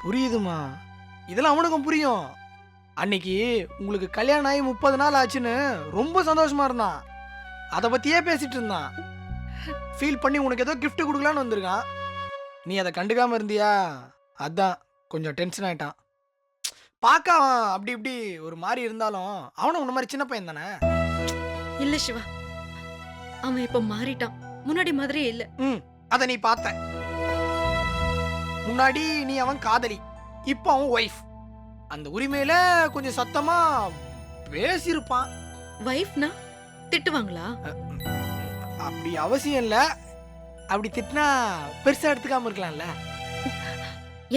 புரியுதுமா, இதெல்லாம் அவனுக்கும் புரியும். அன்னைக்கு உங்களுக்கு கல்யாணம் ஆகி 30 நாள் ஆச்சுன்னு ரொம்ப சந்தோஷமா இருந்தான். அதை பத்தியே பேசிட்டு இருந்தான். ஃபீல் பண்ணி உனக்கு ஏதோ gift கொடுக்கலான்னு வந்திருக்கான். நீ அதை கண்டுக்காம இருந்தியா? அதான் கொஞ்சம் டென்ஷன் ஆயிட்டான். பார்க்க அவன் அப்படி இப்படி ஒரு மாதிரி இருந்தாலும் அவனும் உன்ன மாதிரி சின்ன பையன் தானே. இல்ல சிவா, அவன் இப்ப மாறிட்டான். முன்னாடி மாதிரியே இல்ல. அதை நீ பார்த்த. முன்னாடி நீ அவன் காதலி, இப்போ அவன் ஒய்ஃப். அந்த உரிமையில கொஞ்சம் சத்தமா பேசியிருப்பான். வைஃப்னா திட்டுவாங்களா? அப்படி அவசியம் இல்ல. அப்படி திட்டினா பெருசா எடுத்துக்காம இருக்கலாம்ல.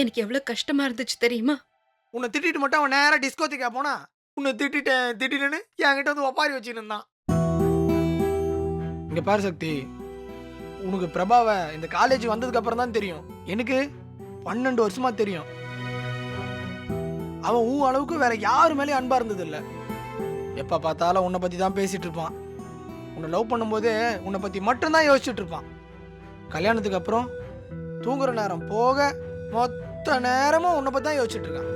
எனக்கு எவ்வளவு கஷ்டமா இருந்துச்சு தெரியுமா? உன்னை திட்டிட்டு மட்டும் அவன் நேரா டிஸ்கோத்திக்கா போனா, உன்னை திட்டிட்டேன்னு என்கிட்ட வந்து ஒப்பாரி வச்சுட்டு இருந்தான். இங்க பாரு சக்தி, உனக்கு பிரபாவை இந்த காலேஜ் வந்ததுக்கு அப்புறம் தான் தெரியும். எனக்கு 12 வருஷமா தெரியும். அவன் உன் அளவுக்கு வேற யாரு மேலேயும் அன்பா இருந்தது இல்ல. எப்ப பார்த்தாலும் உன்னை பத்தி தான் பேசிட்டு இருப்பான். உன்னை லவ் பண்ணும்போது உன்னை பத்தி மட்டும்தான் யோசிச்சுட்டு இருப்பான். கல்யாணத்துக்கு அப்புறம் தூங்குற நேரம் போக மொத்த நேரமும் உன்னை பத்தி தான் யோசிச்சுட்டு இருக்கான்.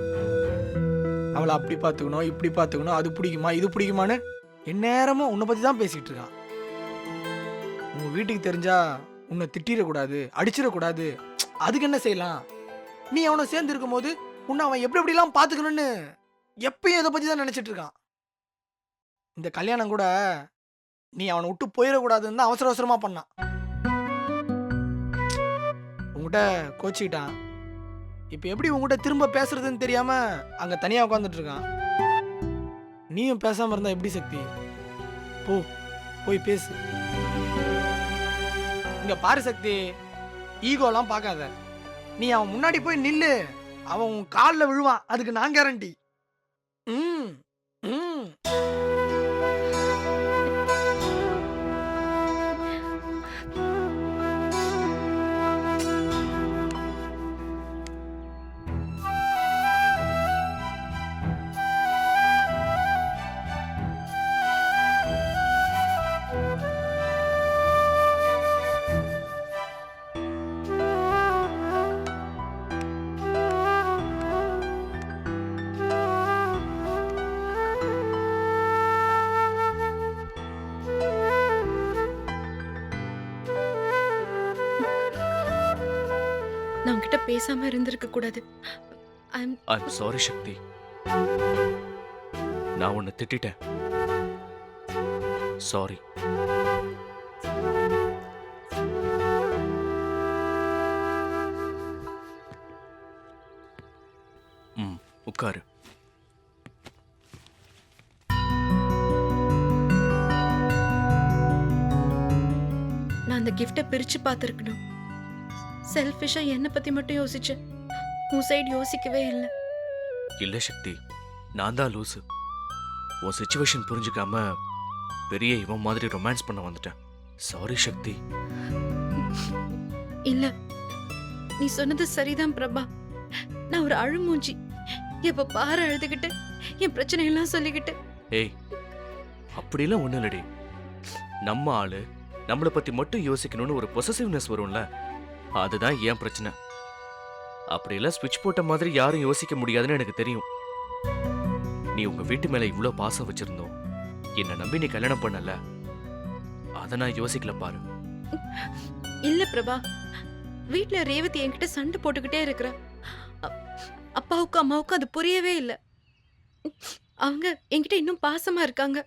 அவளை அப்படி பார்த்துக்கணும், இப்படி பார்த்துக்கணும், அது பிடிக்குமா இது பிடிக்குமான்னு எந்நேரமும் உன்னை பத்தி தான் பேசிக்கிட்டு இருக்கான். உன் வீட்டுக்கு தெரிஞ்சா உன்னை திட்டிடக்கூடாது, அடிச்சிடக்கூடாது. அதுக்கு என்ன செய்யலாம்? நீ அவனை சேர்ந்து இருக்கும் போது உன்னை அவன் எப்படி எப்படிலாம் பார்த்துக்கணும்னு எப்பயும் இதை பத்தி தான் நினைச்சிட்டு இருக்கான். இந்த கல்யாணம் கூட நீ அவனை விட்டு போயிடக்கூடாதுன்னு தான் அவசர அவசரமா பண்ணான். உங்ககிட்ட கோச்சிக்கிட்டான். இப்ப எப்படி உங்ககிட்ட திரும்ப பேசுறதுன்னு தெரியாம அங்க தனியா உட்காந்துட்டு இருக்கான். நீயும் பேசாம இருந்தா எப்படி சக்தி? போ, போய் பேசு. இங்க பாரு சக்தி, ஈகோலாம் பார்க்காத. நீ அவன் முன்னாடி போய் நில்லு. அவன் உன் காலில் விழுவான், அதுக்கு நான் கேரண்டி. ம் ம் நான் உன்கிட்ட பேசாம இருந்திருக்க கூடாது. ஐம் சாரி சக்தி. நான் உன்னை திட்டிட்டேன். சாரி. உட்காரு. நான் அந்த கிஃப்டை பிரிச்சு பார்த்திருக்கணும். செல்ஃபிஷா என்ன பத்தி மட்டும் யோசிச்சேன். உன் சைடு யோசிக்கவே இல்லை. இல்ல சக்தி, நான் தான் லூசு. உன் சிச்சுவேஷன் புரிஞ்சுக்காம பெரிய இவன் மாதிரி ரொமான்ஸ் பண்ண வந்துட்டேன். சாரி சக்தி. இல்ல, நீ சொன்னது சரிதான் பிரபா. நான் ஒரு அழுமூஞ்சி. எப்ப பாரு அழுதுகிட்டு என் பிரச்சனை எல்லாம் சொல்லிக்கிட்டு. ஏய், அப்படிலாம் ஒண்ணு இல்லடி. நம்ம ஆளு நம்மளை பத்தி மட்டும் யோசிக்கணும்னு ஒரு பொசசிவ்னஸ் வரும்ல, அதுதான் ஏன் பிரச்சனை. அப்படியெல்லாம் ஸ்விட்ச் போட்ட மாதிரி யாரும் யோசிக்க முடியாதுன்னு எனக்கு தெரியும். நீ உங்க வீட்டு மேல இவ்வளவு பாசம் வச்சிருந்தோம், என்ன நம்பி நீ கல்யாணம் பண்ணல, அத நான் யோசிக்கல பாரு. இல்ல பிரபா, வீட்ல ரேவதி என்கிட்ட சண்டை போட்டுக்கிட்டே இருக்கிற. அப்பாவுக்கும் அம்மாவுக்கும் அது புரியவே இல்லை. அவங்க என்கிட்ட இன்னும் பாசமா இருக்காங்க.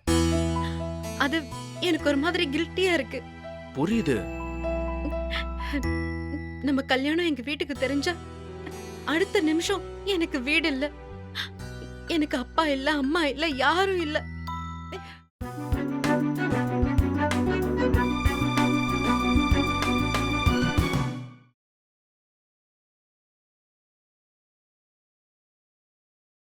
அது எனக்கு ஒரு மாதிரி கில்ட்டியா இருக்கு. புரியுது. நம்ம கல்யாணம் எங்க வீட்டுக்கு தெரிஞ்சா அடுத்த நிமிஷம் எனக்கு வீடு இல்ல, எனக்கு அப்பா இல்ல, அம்மா இல்ல, யாரும் இல்ல.